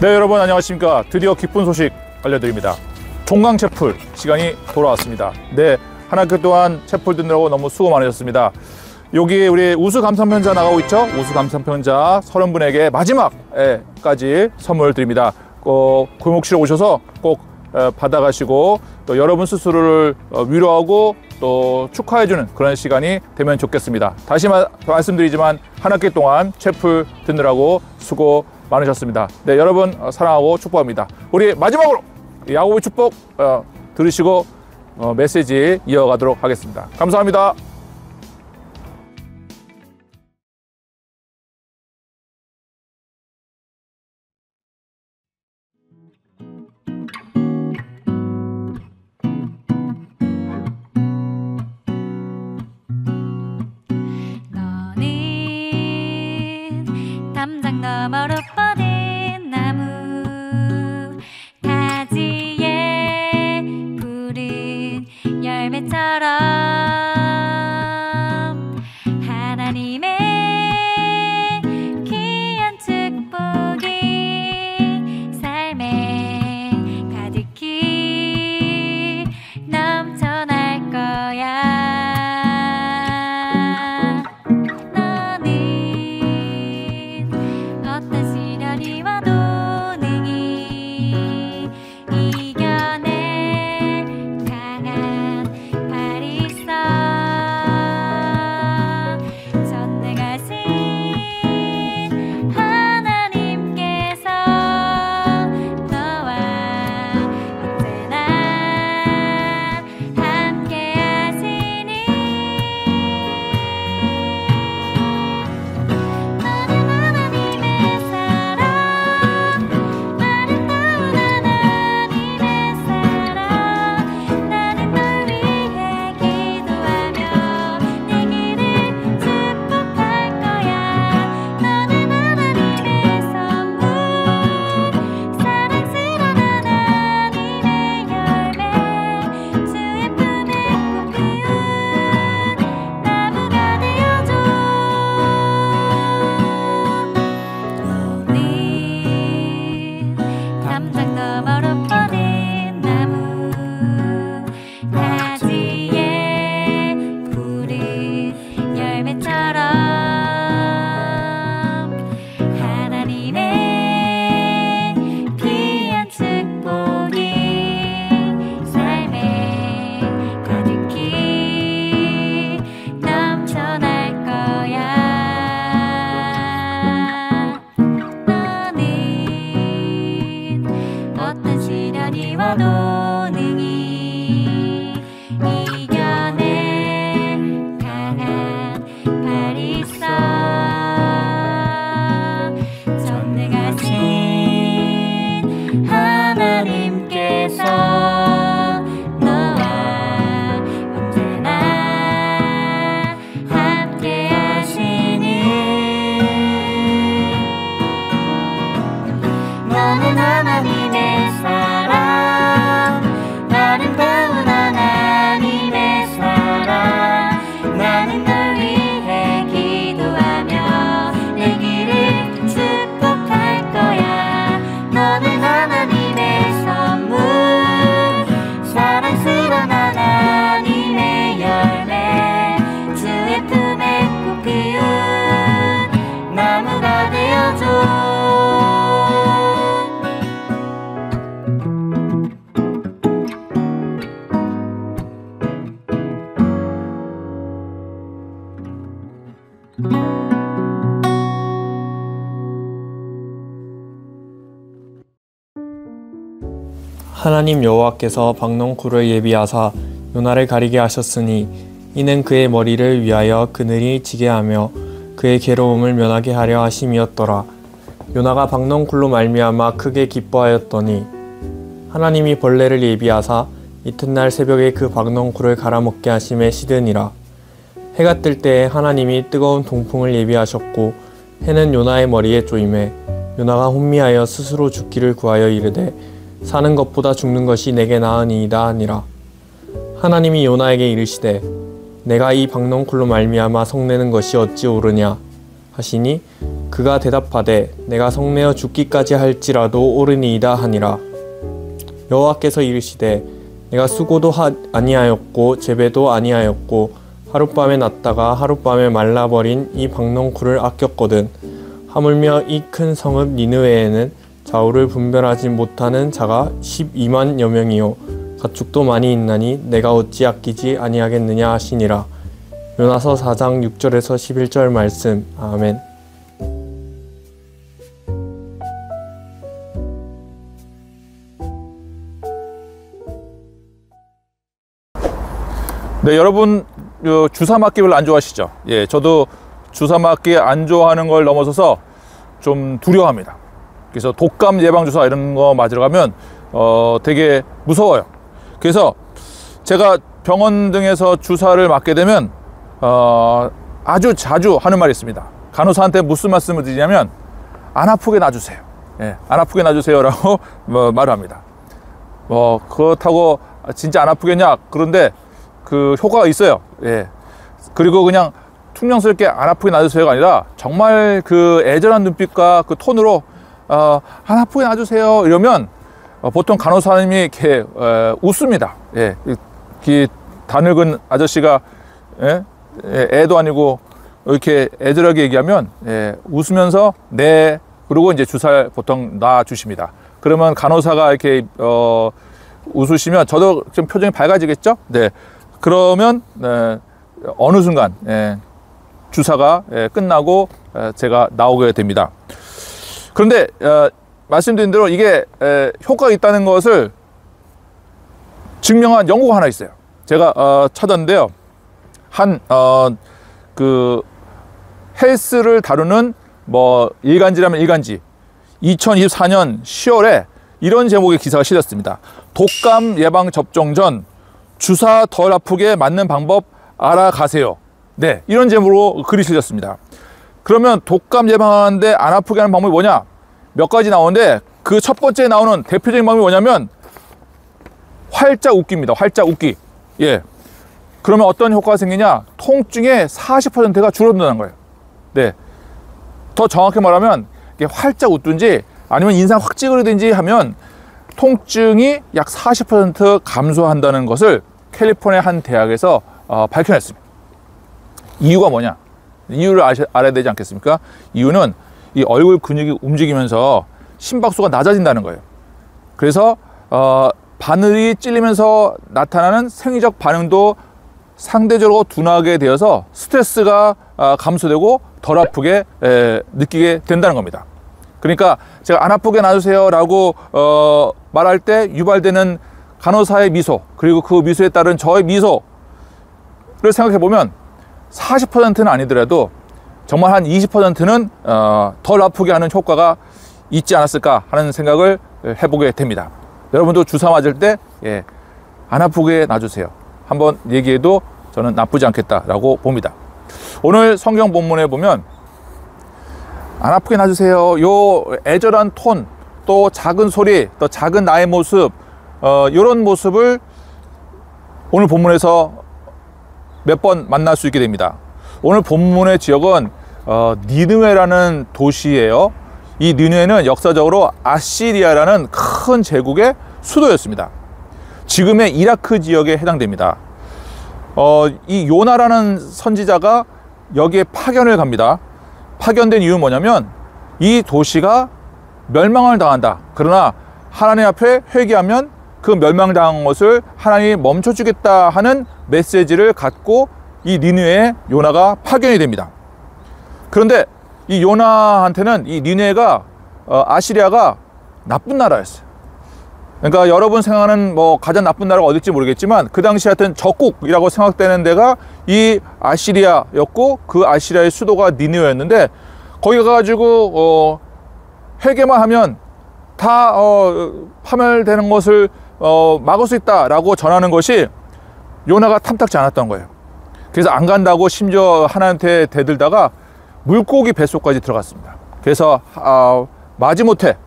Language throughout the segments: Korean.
네, 여러분 안녕하십니까. 드디어 기쁜 소식 알려드립니다. 종강 채플 시간이 돌아왔습니다. 네, 한 학기 동안 채플 듣느라고 너무 수고 많으셨습니다. 여기 우리 우수 감상편자 나가고 있죠. 우수 감상편자 30분에게 마지막까지 선물 드립니다. 꼭 골목실에 오셔서 꼭 받아가시고 또 여러분 스스로를 위로하고 또 축하해주는 그런 시간이 되면 좋겠습니다. 다시 말씀드리지만 한 학기 동안 채플 듣느라고 수고 많으셨습니다. 네, 여러분 사랑하고 축복합니다. 우리 마지막으로 야곱의 축복 들으시고 메시지 이어가도록 하겠습니다. 감사합니다. 담장 너머로 뻗은 나무 가지에 푸른 열매처럼 하나님의 귀한 축복이 삶에 가득히 넘쳐날 거야. 하나님 여호와께서 박넝쿨을 예비하사 요나를 가리게 하셨으니 이는 그의 머리를 위하여 그늘이 지게 하며 그의 괴로움을 면하게 하려 하심이었더라. 요나가 박넝쿨로 말미암아 크게 기뻐하였더니 하나님이 벌레를 예비하사 이튿날 새벽에 그 박넝쿨을 갈아먹게 하심에 시드니라. 해가 뜰 때에 하나님이 뜨거운 동풍을 예비하셨고 해는 요나의 머리에 쪼임해 요나가 혼미하여 스스로 죽기를 구하여 이르되 사는 것보다 죽는 것이 내게 나으니이다 하니라. 하나님이 요나에게 이르시되 내가 이 박넝쿨로 말미암아 성내는 것이 어찌 옳으냐 하시니 그가 대답하되 내가 성내어 죽기까지 할지라도 옳으니이다 하니라. 여호와께서 이르시되 내가 수고도 아니하였고 재배도 아니하였고 하룻밤에 났다가 하룻밤에 말라버린 이 박농쿨을 아꼈거든. 하물며 이 큰 성읍 니느웨에는 좌우를 분별하지 못하는 자가 12만여 명이요 가축도 많이 있나니 내가 어찌 아끼지 아니하겠느냐 하시니라. 요나서 4장 6절에서 11절 말씀. 아멘. 네, 여러분 주사 맞기 별로 안 좋아하시죠? 예, 저도 주사 맞기 안 좋아하는 걸 넘어서서 좀 두려워합니다. 그래서 독감 예방 주사 이런 거 맞으러 가면 되게 무서워요. 그래서 제가 병원 등에서 주사를 맞게 되면 아주 자주 하는 말이 있습니다. 간호사한테 무슨 말씀을 드리냐면 안 아프게 놔주세요. 예, 안 아프게 놔주세요라고 말을 합니다. 그렇다고 진짜 안 아프겠냐? 그런데 그 효과가 있어요. 예. 그리고 그냥 퉁명스럽게 안 아프게 놔주세요가 아니라 정말 그 애절한 눈빛과 그 톤으로 안 아프게 놔주세요 이러면 보통 간호사님이 이렇게 웃습니다. 예. 이 다늙은 아저씨가 애도 아니고 이렇게 애절하게 얘기하면 웃으면서 네, 그리고 이제 주사를 보통 놔 주십니다. 그러면 간호사가 이렇게 웃으시면 저도 좀 표정이 밝아지겠죠? 네. 그러면 어느 순간 주사가 끝나고 제가 나오게 됩니다. 그런데 말씀드린 대로 이게 효과가 있다는 것을 증명한 연구가 하나 있어요. 제가 찾았는데요. 그 헬스를 다루는 일간지라면 일간지 2024년 10월에 이런 제목의 기사가 실렸습니다. 독감 예방 접종 전 주사 덜 아프게 맞는 방법 알아가세요. 네, 이런 제목으로 글이 실렸습니다. 그러면 독감 예방하는데 안 아프게 하는 방법이 뭐냐? 몇 가지 나오는데 그 첫 번째 나오는 대표적인 방법이 뭐냐면 활짝 웃기입니다. 활짝 웃기. 예. 그러면 어떤 효과가 생기냐? 통증의 40%가 줄어든다는 거예요. 네. 더 정확히 말하면 활짝 웃든지 아니면 인상 확 찌그러든지 하면 통증이 약 40% 감소한다는 것을 캘리포니아 한 대학에서 밝혀냈습니다. 이유가 뭐냐? 이유를 알아야 되지 않겠습니까? 이유는 이 얼굴 근육이 움직이면서 심박수가 낮아진다는 거예요. 그래서 바늘이 찔리면서 나타나는 생리적 반응도 상대적으로 둔하게 되어서 스트레스가 감소되고 덜 아프게 느끼게 된다는 겁니다. 그러니까 제가 안 아프게 놔주세요 라고 말할 때 유발되는 간호사의 미소, 그리고 그 미소에 따른 저의 미소를 생각해 보면 40%는 아니더라도 정말 한 20%는 덜 아프게 하는 효과가 있지 않았을까 하는 생각을 해보게 됩니다. 여러분도 주사 맞을 때 안 아프게 놔주세요 한번 얘기해도 저는 나쁘지 않겠다라고 봅니다. 오늘 성경 본문에 보면 안 아프게 놔주세요, 요 애절한 톤, 또 작은 소리, 또 작은 나의 모습, 이런 모습을 오늘 본문에서 몇 번 만날 수 있게 됩니다. 오늘 본문의 지역은 니느웨라는 도시예요. 이 니느웨는 역사적으로 아시리아라는 큰 제국의 수도였습니다. 지금의 이라크 지역에 해당됩니다. 이 요나라는 선지자가 여기에 파견을 갑니다. 파견된 이유는 뭐냐면 이 도시가 멸망을 당한다. 그러나 하나님 앞에 회개하면 그 멸망당한 것을 하나님이 멈춰주겠다 하는 메시지를 갖고 이 니느웨에 요나가 파견이 됩니다. 그런데 이 요나한테는 이 니느웨가 아시리아가 나쁜 나라였어요. 그러니까 여러분 생각하는 가장 나쁜 나라가 어딜지 모르겠지만 그 당시 하여튼 적국이라고 생각되는 데가 이 아시리아였고 그 아시리아의 수도가 니느웨였는데 거기 가가지고 회개만 하면 다 파멸되는 것을 막을 수 있다라고 전하는 것이 요나가 탐탁지 않았던 거예요. 그래서 안 간다고 심지어 하나님한테 대들다가 물고기 뱃속까지 들어갔습니다. 그래서 마지못해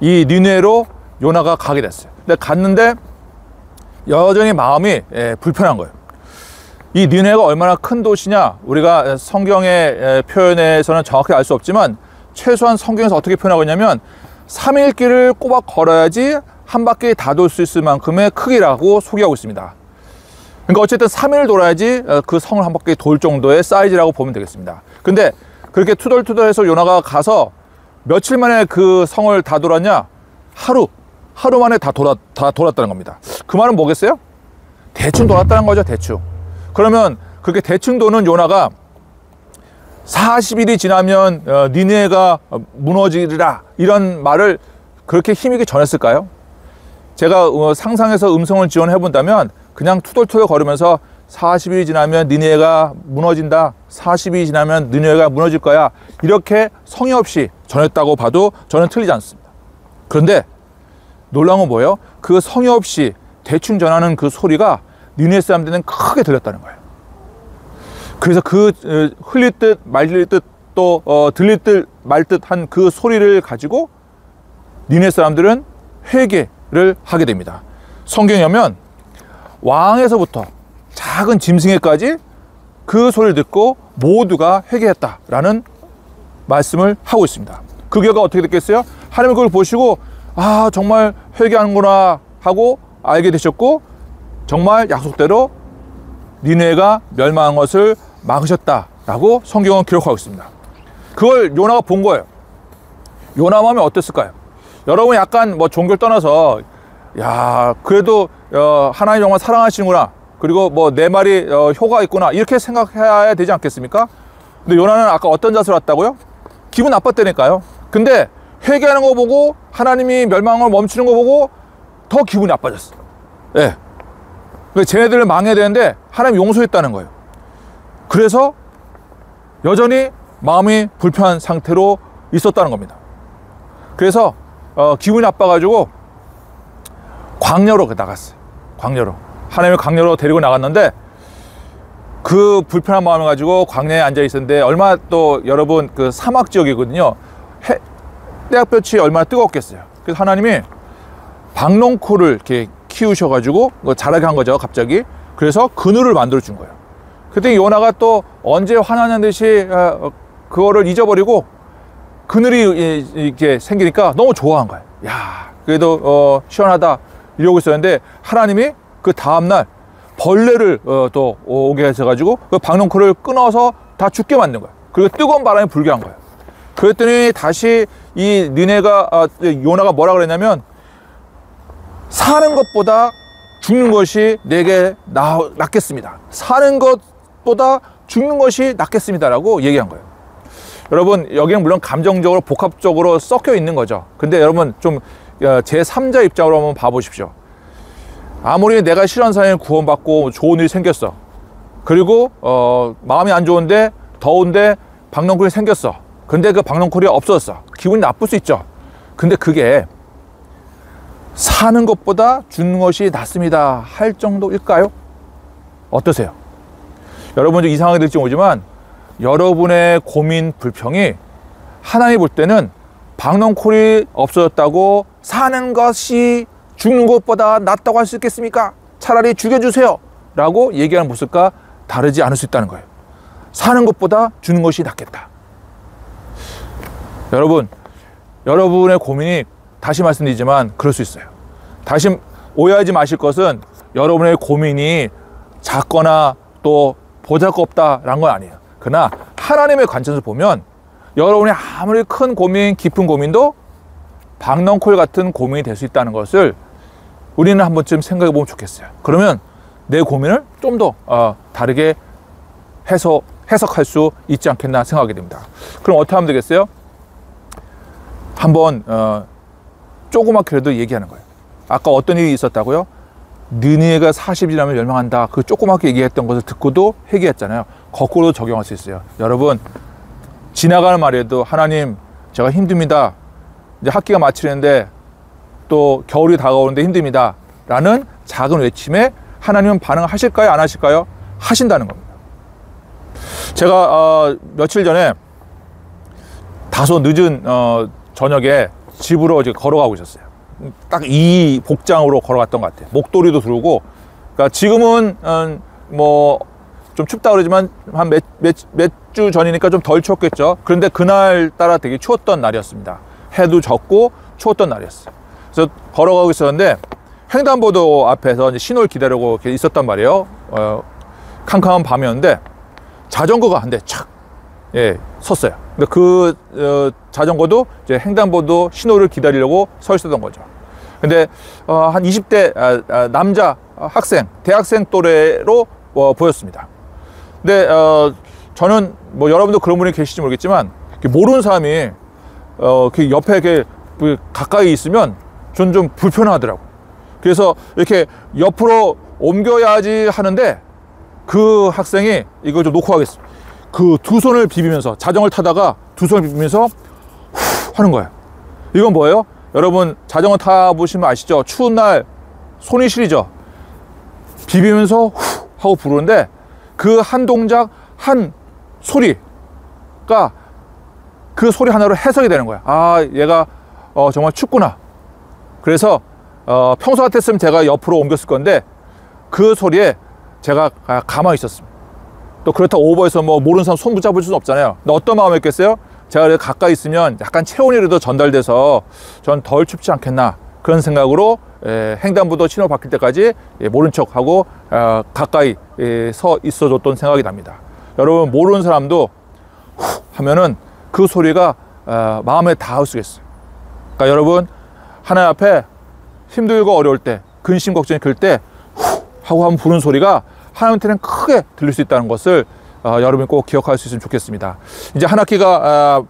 이 니느웨로 요나가 가게 됐어요. 근데 갔는데 여전히 마음이 불편한 거예요. 이 니네가 얼마나 큰 도시냐, 우리가 성경의 표현에서는 정확히 알 수 없지만 최소한 성경에서 어떻게 표현하고 있냐면 3일 길을 꼬박 걸어야지 한 바퀴 다 돌 수 있을 만큼의 크기라고 소개하고 있습니다. 그러니까 어쨌든 3일 돌아야지 그 성을 한 바퀴 돌 정도의 사이즈라고 보면 되겠습니다. 근데 그렇게 투덜투덜해서 요나가 가서 며칠 만에 그 성을 다 돌았냐? 하루 만에 다 돌았다는 겁니다. 그 말은 뭐겠어요? 대충 돌았다는 거죠, 대충. 그러면 그렇게 대충 도는 요나가 40일이 지나면 니느웨가 무너지리라, 이런 말을 그렇게 힘있게 전했을까요? 제가 상상해서 음성을 지원해 본다면 그냥 투덜투덜 걸으면서 40일이 지나면 니느웨가 무너진다, 40일이 지나면 니느웨가 무너질 거야, 이렇게 성의 없이 전했다고 봐도 저는 틀리지 않습니다. 그런데 놀라운 건 뭐예요? 그 성의 없이 대충 전하는 그 소리가 니느웨 사람들은 크게 들렸다는 거예요. 그래서 그 흘릴 듯 말릴 듯 또 들릴 듯 말 듯 한 그 소리를 가지고 니느웨 사람들은 회개를 하게 됩니다. 성경에 보면 왕에서부터 작은 짐승에까지 그 소리를 듣고 모두가 회개했다라는 말씀을 하고 있습니다. 그 결과 어떻게 됐겠어요? 하나님은 그걸 보시고 아, 정말 회개하는구나 하고 알게 되셨고, 정말 약속대로 니느웨가 멸망한 것을 막으셨다라고 성경은 기록하고 있습니다. 그걸 요나가 본 거예요. 요나 마음이 어땠을까요? 여러분 약간 뭐 종교를 떠나서 야, 그래도 하나님 정말 사랑하시는구나, 그리고 뭐 내 말이 효과가 있구나, 이렇게 생각해야 되지 않겠습니까? 근데 요나는 아까 어떤 자세로 왔다고요? 기분 나빴다니까요. 근데 회개하는 거 보고 하나님이 멸망을 멈추는 거 보고 더 기분이 나빠졌어. 예. 네. 쟤네들을 망해야 되는데 하나님 용서했다는 거예요. 그래서 여전히 마음이 불편한 상태로 있었다는 겁니다. 그래서 기분이 나빠가지고 광야로 나갔어요. 광야로. 하나님을 광야로 데리고 나갔는데 그 불편한 마음을 가지고 광야에 앉아 있었는데, 얼마나 또 여러분 그 사막 지역이거든요. 떼약볕이 얼마나 뜨겁겠어요. 그래서 하나님이 박농코를 이렇게 키우셔가지고 자라게 한 거죠, 갑자기. 그래서 그늘을 만들어 준 거예요. 그때 요나가 또 언제 화나는 듯이 그거를 잊어버리고 그늘이 이렇게 생기니까 너무 좋아한 거예요. 야, 그래도 시원하다 이러고 있었는데 하나님이 그 다음날 벌레를 또 오게 하셔가지고 그 박농코를 끊어서 다 죽게 만든 거예요. 그리고 뜨거운 바람이 불게 한 거예요. 그랬더니 다시 이 니네가 요나가 뭐라 그랬냐면, 사는 것보다 죽는 것이 내게 낫겠습니다. 사는 것보다 죽는 것이 낫겠습니다라고 얘기한 거예요. 여러분 여기는 물론 감정적으로 복합적으로 섞여 있는 거죠. 근데 여러분 좀 제3자 입장으로 한번 봐보십시오. 아무리 내가 싫어하는 사람이 구원받고 좋은 일이 생겼어. 그리고 마음이 안 좋은데 더운데 박농쿨이 생겼어. 근데 그 박농쿨이 없어졌어. 기분이 나쁠 수 있죠. 근데 그게 사는 것보다 죽는 것이 낫습니다 할 정도일까요? 어떠세요? 여러분 좀 이상하게 들지 모르지만 여러분의 고민, 불평이 하나님 볼 때는 박농쿨이 없어졌다고 사는 것이 죽는 것보다 낫다고 할 수 있겠습니까? 차라리 죽여주세요 라고 얘기하는 모습과 다르지 않을 수 있다는 거예요. 사는 것보다 죽는 것이 낫겠다. 여러분, 여러분의 고민이 다시 말씀드리지만 그럴 수 있어요. 다시 오해하지 마실 것은 여러분의 고민이 작거나 또 보잘것없다라는 건 아니에요. 그러나 하나님의 관점에서 보면 여러분이 아무리 큰 고민, 깊은 고민도 박농쿨 같은 고민이 될 수 있다는 것을 우리는 한 번쯤 생각해 보면 좋겠어요. 그러면 내 고민을 좀 더 다르게 해석할 수 있지 않겠나 생각하게 됩니다. 그럼 어떻게 하면 되겠어요? 한번 조그맣게라도 얘기하는 거예요. 아까 어떤 일이 있었다고요? 느니에가 40일 지나면 멸망한다. 그 조그맣게 얘기했던 것을 듣고도 회개했잖아요. 거꾸로 적용할 수 있어요. 여러분, 지나가는 말에도 하나님 제가 힘듭니다. 이제 학기가 마치는데 또 겨울이 다가오는데 힘듭니다 라는 작은 외침에 하나님은 반응하실까요? 안 하실까요? 하신다는 겁니다. 제가 며칠 전에 다소 늦은 저녁에 집으로 이제 걸어가고 있었어요. 딱 이 복장으로 걸어갔던 것 같아요. 목도리도 두르고. 그러니까 지금은 뭐 좀 춥다 그러지만 한 몇 주 전이니까 좀 덜 추웠겠죠. 그런데 그날 따라 되게 추웠던 날이었습니다. 해도 졌고 추웠던 날이었어요. 그래서 걸어가고 있었는데 횡단보도 앞에서 이제 신호를 기다리고 이렇게 있었단 말이에요. 캄캄한 밤이었는데 자전거가 한 대 착 섰어요. 그 자전거도 이제 횡단보도 신호를 기다리려고 서 있었던 거죠. 근데 한 20대 남자 학생, 대학생 또래로 보였습니다. 근데 저는 뭐 여러분도 그런 분이 계실지 모르겠지만 모르는 사람이 그 옆에 이렇게 가까이 있으면 전 좀 불편하더라고. 그래서 이렇게 옆으로 옮겨야지 하는데 그 학생이 이걸 좀 놓고 가겠습니다. 그 두 손을 비비면서 자전거를 타다가 두 손을 비비면서 후 하는 거예요. 이건 뭐예요? 여러분 자전거 타보시면 아시죠? 추운 날 손이 시리죠? 비비면서 후 하고 부르는데 그 한 동작 한 소리가 그 소리 하나로 해석이 되는 거야. 아 얘가 정말 춥구나. 그래서 평소 같았으면 제가 옆으로 옮겼을 건데 그 소리에 제가 가만히 있었습니다. 또 그렇다고 오버해서 뭐 모르는 사람 손 붙잡을 수는 없잖아요. 근데 어떤 마음이었겠어요? 제가 가까이 있으면 약간 체온이라도 전달돼서 전 덜 춥지 않겠나 그런 생각으로 횡단보도 신호 바뀔 때까지 모른 척하고 가까이 서 있어줬던 생각이 납니다. 여러분 모르는 사람도 후 하면은 그 소리가 마음에 닿을 수 있어요. 그러니까 여러분 하나님 앞에 힘들고 어려울 때 근심 걱정이 클 때 후 하고 한번 부르는 소리가 하나님한테는 크게 들릴 수 있다는 것을 여러분이 꼭 기억할 수 있으면 좋겠습니다. 이제 한 학기가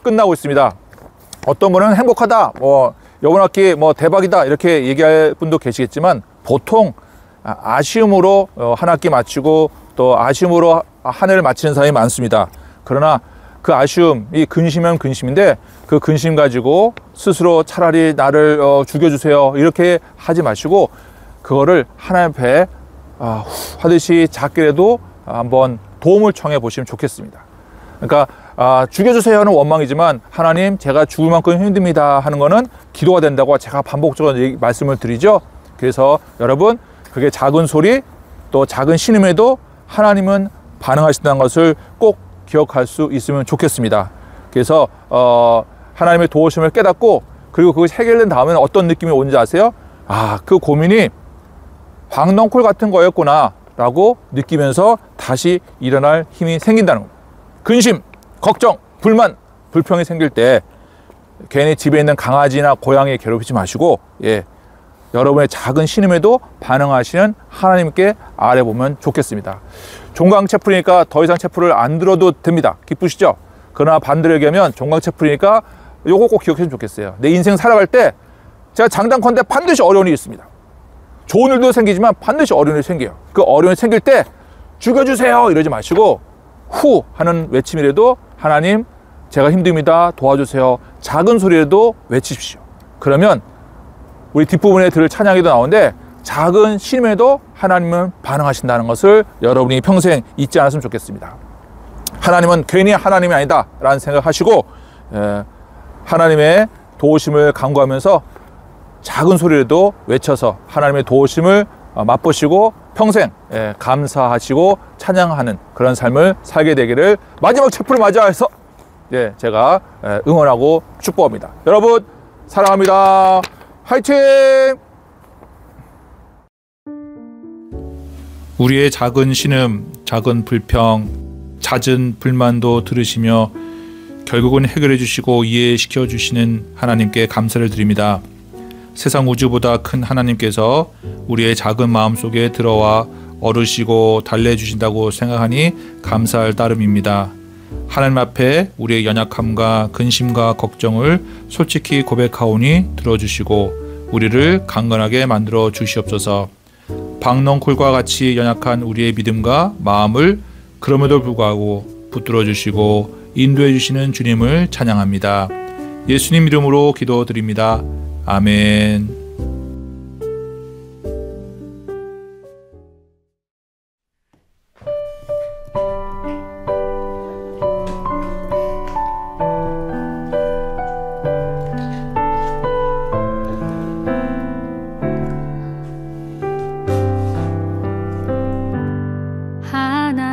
끝나고 있습니다. 어떤 분은 행복하다, 이번 학기 대박이다 이렇게 얘기할 분도 계시겠지만 보통 아쉬움으로 한 학기 마치고 또 아쉬움으로 한 해를 마치는 사람이 많습니다. 그러나 그 아쉬움이 근심이면 근심인데 그 근심 가지고 스스로 차라리 나를 죽여주세요 이렇게 하지 마시고 그거를 하나님 앞에 하듯이 작게라도 한번 도움을 청해 보시면 좋겠습니다. 그러니까 죽여주세요는 원망이지만 하나님 제가 죽을 만큼 힘듭니다 하는 거는 기도가 된다고 제가 반복적으로 말씀을 드리죠. 그래서 여러분 그게 작은 소리 또 작은 신음에도 하나님은 반응하신다는 것을 꼭 기억할 수 있으면 좋겠습니다. 그래서 하나님의 도우심을 깨닫고 그리고 그것이 해결된 다음에는 어떤 느낌이 오는지 아세요? 그 고민이 황넝쿨 같은 거였구나 라고 느끼면서 다시 일어날 힘이 생긴다는 겁니다. 근심, 걱정, 불만, 불평이 생길 때 괜히 집에 있는 강아지나 고양이 괴롭히지 마시고 여러분의 작은 신음에도 반응하시는 하나님께 아뢰보면 좋겠습니다. 종강 채플이니까 더 이상 채플을 안 들어도 됩니다. 기쁘시죠? 그러나 반대로 얘기하면 종강 채플이니까 요거 꼭 기억했으면 좋겠어요. 내 인생 살아갈 때 제가 장담컨대 반드시 어려운 일이 있습니다. 좋은 일도 생기지만 반드시 어려운 일이 생겨요. 그 어려운 일이 생길 때 죽여주세요 이러지 마시고 후 하는 외침이라도 하나님 제가 힘듭니다 도와주세요 작은 소리라도 외치십시오. 그러면 우리 뒷부분에 들을 찬양이도 나오는데 작은 신음에도 하나님은 반응하신다는 것을 여러분이 평생 잊지 않았으면 좋겠습니다. 하나님은 괜히 하나님이 아니다 라는 생각하시고 하나님의 도우심을 간구하면서 작은 소리라도 외쳐서 하나님의 도우심을 맛보시고 평생 감사하시고 찬양하는 그런 삶을 살게 되기를 마지막 채플을 맞이해서 제가 응원하고 축복합니다. 여러분 사랑합니다. 화이팅! 우리의 작은 신음, 작은 불평, 잦은 불만도 들으시며 결국은 해결해 주시고 이해시켜 주시는 하나님께 감사를 드립니다. 세상 우주보다 큰 하나님께서 우리의 작은 마음속에 들어와 어르시고 달래주신다고 생각하니 감사할 따름입니다. 하나님 앞에 우리의 연약함과 근심과 걱정을 솔직히 고백하오니 들어주시고 우리를 강건하게 만들어 주시옵소서. 박넝쿨과 같이 연약한 우리의 믿음과 마음을 그럼에도 불구하고 붙들어 주시고 인도해 주시는 주님을 찬양합니다. 예수님 이름으로 기도드립니다. 아멘. 하나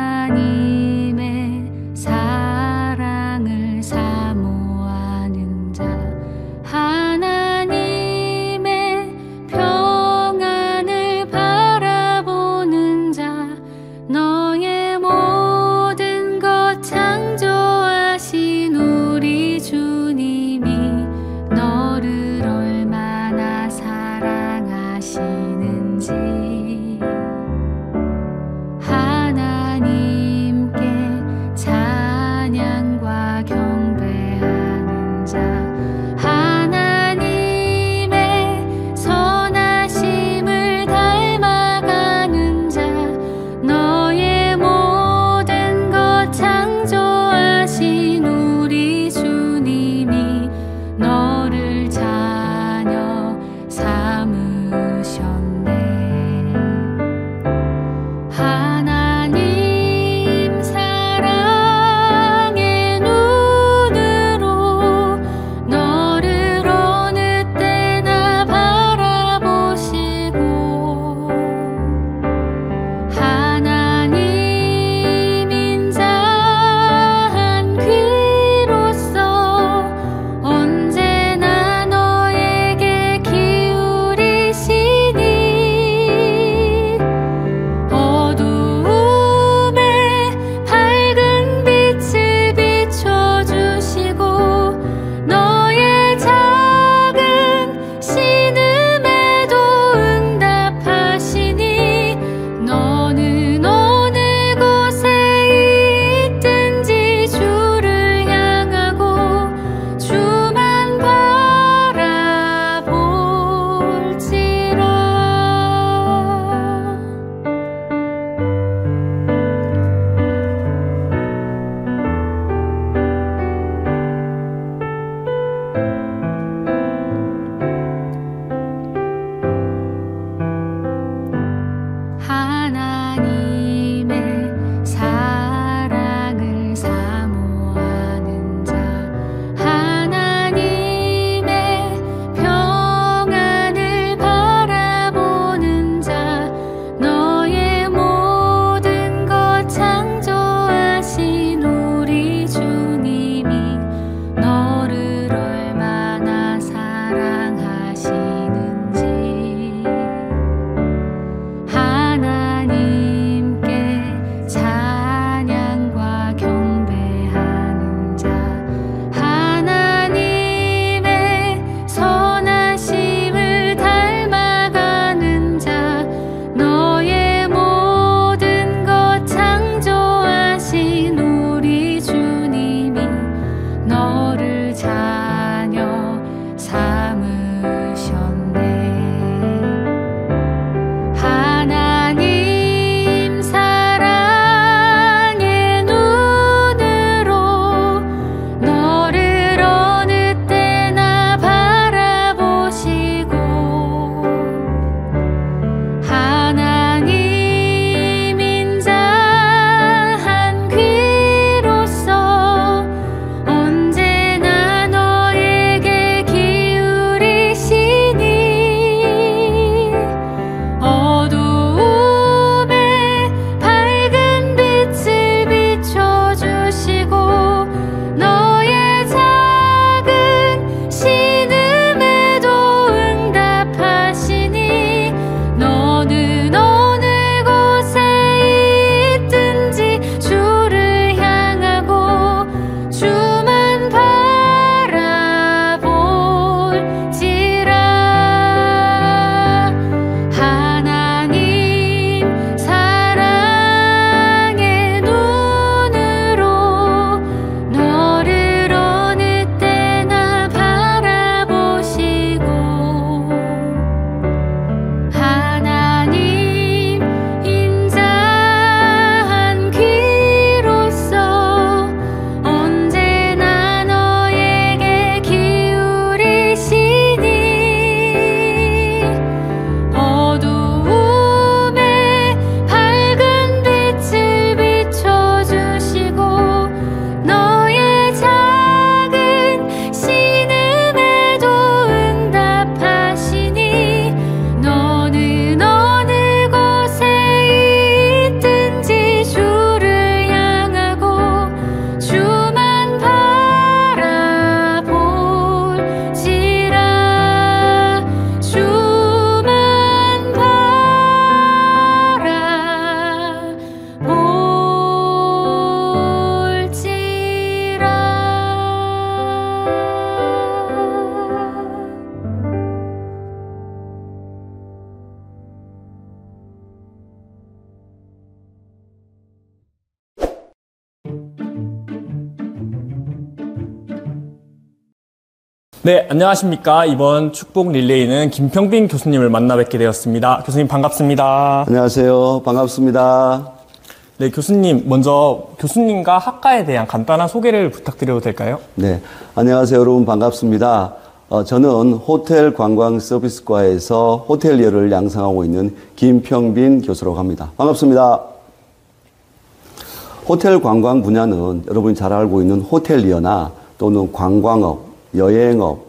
네, 안녕하십니까. 이번 축복 릴레이는 김평빈 교수님을 만나 뵙게 되었습니다. 교수님 반갑습니다. 안녕하세요. 반갑습니다. 네, 교수님 먼저 교수님과 학과에 대한 간단한 소개를 부탁드려도 될까요? 네, 안녕하세요. 여러분 반갑습니다. 저는 호텔 관광 서비스과에서 호텔리어를 양성하고 있는 김평빈 교수라고 합니다. 반갑습니다. 호텔 관광 분야는 여러분이 잘 알고 있는 호텔리어나 또는 관광업, 여행업,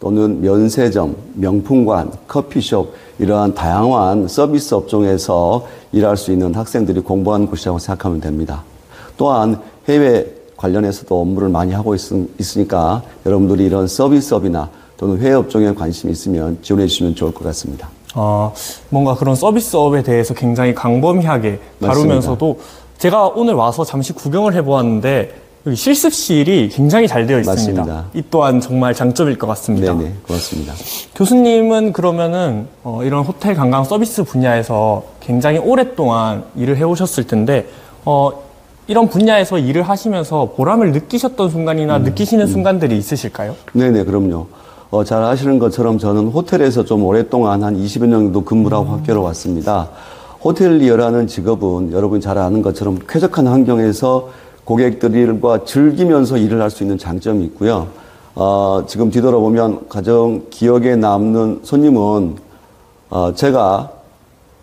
또는 면세점, 명품관, 커피숍 이러한 다양한 서비스 업종에서 일할 수 있는 학생들이 공부하는 곳이라고 생각하면 됩니다. 또한 해외 관련해서도 업무를 많이 하고 있으니까 여러분들이 이런 서비스업이나 또는 해외 업종에 관심이 있으면 지원해 주시면 좋을 것 같습니다. 뭔가 그런 서비스업에 대해서 굉장히 광범위하게 다루면서도 제가 오늘 와서 잠시 구경을 해보았는데 여기 실습실이 굉장히 잘 되어 있습니다. 맞습니다. 이 또한 정말 장점일 것 같습니다. 네네, 고맙습니다. 교수님은 그러면은 이런 호텔 관광 서비스 분야에서 굉장히 오랫동안 일을 해오셨을 텐데 이런 분야에서 일을 하시면서 보람을 느끼셨던 순간이나 느끼시는 순간들이 있으실까요? 네네, 그럼요. 잘 아시는 것처럼 저는 호텔에서 좀 오랫동안 한 20여 년 정도 근무를 하고 학교로 왔습니다. 호텔리어라는 직업은 여러분이 잘 아는 것처럼 쾌적한 환경에서 고객들과 즐기면서 일을 할 수 있는 장점이 있고요. 지금 뒤돌아보면 가장 기억에 남는 손님은 제가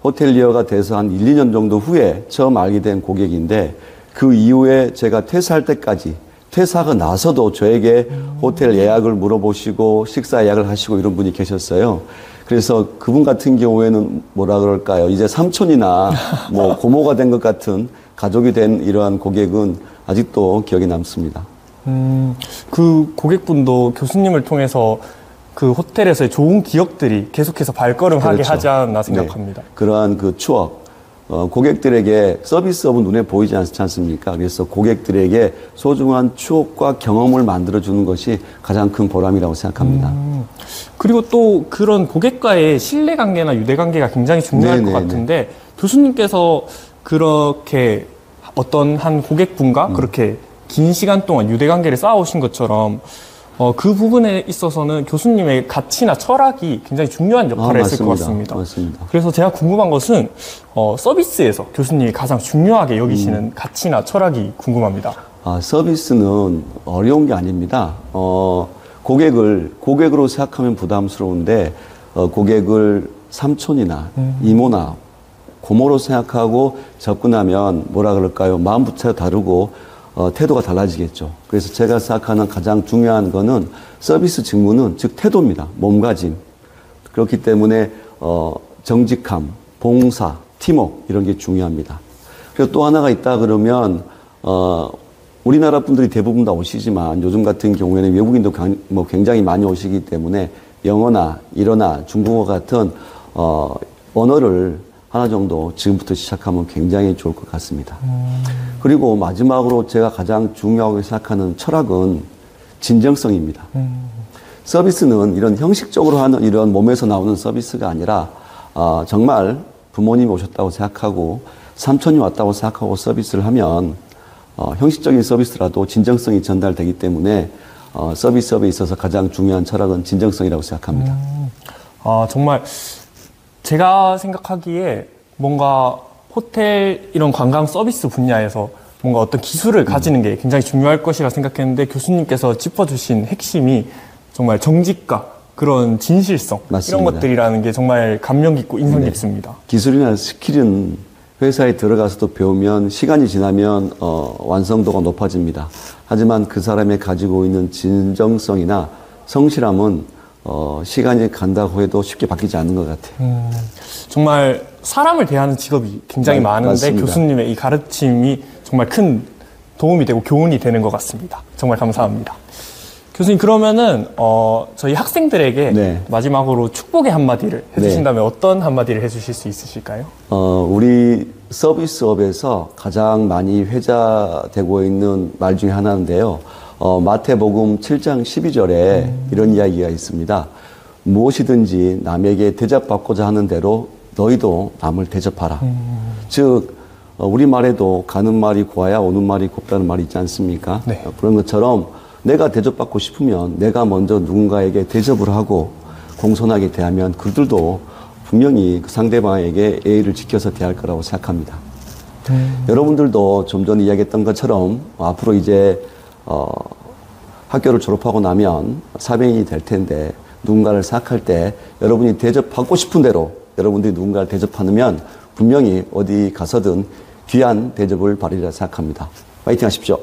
호텔리어가 돼서 한 1, 2년 정도 후에 처음 알게 된 고객인데 그 이후에 제가 퇴사할 때까지 퇴사하고 나서도 저에게 호텔 예약을 물어보시고 식사 예약을 하시고 이런 분이 계셨어요. 그래서 그분 같은 경우에는 뭐라 그럴까요? 이제 삼촌이나 뭐 고모가 된 것 같은 가족이 된 이러한 고객은 아직도 기억에 남습니다. 그 고객분도 교수님을 통해서 그 호텔에서의 좋은 기억들이 계속해서 발걸음하게 그렇죠. 하지 않나 생각합니다. 네. 그러한 그 추억, 고객들에게 서비스업은 눈에 보이지 않지 않습니까? 그래서 고객들에게 소중한 추억과 경험을 만들어주는 것이 가장 큰 보람이라고 생각합니다. 그리고 또 그런 고객과의 신뢰관계나 유대관계가 굉장히 중요할 것 같은데 교수님께서 그렇게 어떤 한 고객분과 그렇게 긴 시간 동안 유대관계를 쌓아오신 것처럼 그 부분에 있어서는 교수님의 가치나 철학이 굉장히 중요한 역할을 했을 것 같습니다. 맞습니다. 그래서 제가 궁금한 것은 서비스에서 교수님이 가장 중요하게 여기시는 가치나 철학이 궁금합니다. 서비스는 어려운 게 아닙니다. 고객으로 생각하면 부담스러운데 고객을 삼촌이나 이모나 고모로 생각하고 접근하면 뭐라 그럴까요? 마음부터 다르고 태도가 달라지겠죠. 그래서 제가 생각하는 가장 중요한 거는 서비스 직무는 즉 태도입니다. 몸가짐. 그렇기 때문에 정직함, 봉사, 팀워크 이런 게 중요합니다. 그리고 또 하나가 있다 그러면 우리나라 분들이 대부분 다 오시지만 요즘 같은 경우에는 외국인도 굉장히 많이 오시기 때문에 영어나 일어나 중국어 같은 언어를 하나 정도 지금부터 시작하면 굉장히 좋을 것 같습니다. 그리고 마지막으로 제가 가장 중요하게 생각하는 철학은 진정성입니다. 서비스는 이런 형식적으로 하는 이런 몸에서 나오는 서비스가 아니라 정말 부모님이 오셨다고 생각하고 삼촌이 왔다고 생각하고 서비스를 하면 형식적인 서비스라도 진정성이 전달되기 때문에 서비스업에 있어서 가장 중요한 철학은 진정성이라고 생각합니다. 정말 제가 생각하기에 뭔가 호텔 이런 관광 서비스 분야에서 뭔가 어떤 기술을 가지는 게 굉장히 중요할 것이라 생각했는데 교수님께서 짚어주신 핵심이 정말 정직과 그런 진실성 맞습니다. 이런 것들이라는 게 정말 감명 깊고 인상 깊습니다. 기술이나 스킬은 회사에 들어가서도 배우면 시간이 지나면 완성도가 높아집니다. 하지만 그 사람이 가지고 있는 진정성이나 성실함은 시간이 간다고 해도 쉽게 바뀌지 않는 것 같아요. 정말 사람을 대하는 직업이 굉장히 많은데 맞습니다. 교수님의 이 가르침이 정말 큰 도움이 되고 교훈이 되는 것 같습니다. 정말 감사합니다. 교수님 그러면은 저희 학생들에게 마지막으로 축복의 한마디를 해주신다면 어떤 한마디를 해주실 수 있으실까요? 우리 서비스업에서 가장 많이 회자되고 있는 말 중에 하나인데요. 마태복음 7장 12절에 이런 이야기가 있습니다. 무엇이든지 남에게 대접받고자 하는 대로 너희도 남을 대접하라. 즉 우리말에도 가는 말이 고와야 오는 말이 곱다는 말이 있지 않습니까? 그런 것처럼 내가 대접받고 싶으면 내가 먼저 누군가에게 대접을 하고 공손하게 대하면 그들도 분명히 그 상대방에게 예의를 지켜서 대할 거라고 생각합니다. 여러분들도 좀 전에 이야기했던 것처럼 앞으로 이제 학교를 졸업하고 나면 사회인이 될 텐데 누군가를 생각할 때 여러분이 대접받고 싶은 대로 여러분들이 누군가를 대접하면 분명히 어디 가서든 귀한 대접을 받으리라 생각합니다. 파이팅 하십시오.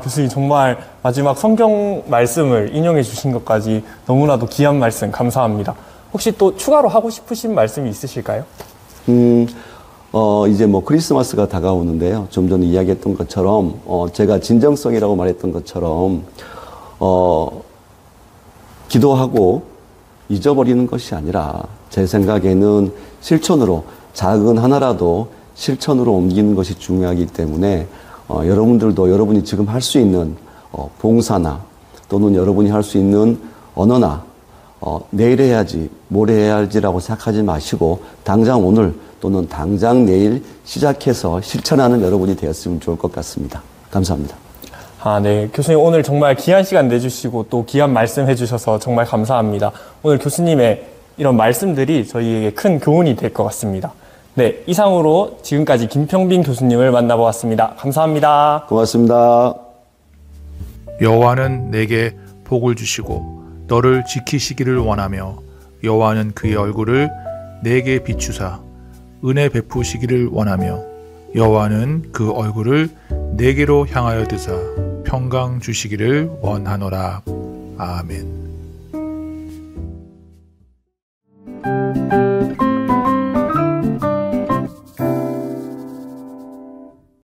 교수님 정말 마지막 성경 말씀을 인용해 주신 것까지 너무나도 귀한 말씀 감사합니다. 혹시 또 추가로 하고 싶으신 말씀이 있으실까요? 이제 뭐 크리스마스가 다가오는데요. 좀 전에 이야기했던 것처럼, 제가 진정성이라고 말했던 것처럼, 기도하고 잊어버리는 것이 아니라 제 생각에는 실천으로 작은 하나라도 실천으로 옮기는 것이 중요하기 때문에 여러분들도 여러분이 지금 할 수 있는 봉사나 또는 여러분이 할 수 있는 언어나 내일 해야지, 모레 해야지라고 생각하지 마시고 당장 오늘 또는 당장 내일 시작해서 실천하는 여러분이 되었으면 좋을 것 같습니다. 감사합니다. 네. 교수님 오늘 정말 귀한 시간 내주시고 또 귀한 말씀 해주셔서 정말 감사합니다. 오늘 교수님의 이런 말씀들이 저희에게 큰 교훈이 될 것 같습니다. 네. 이상으로 지금까지 김평빈 교수님을 만나보았습니다. 감사합니다. 고맙습니다. 여호와는 내게 복을 주시고 너를 지키시기를 원하며 여호와는 그의 얼굴을 내게 비추사 은혜 베푸시기를 원하며 여호와는 그 얼굴을 내게로 향하여 드사 평강 주시기를 원하노라. 아멘.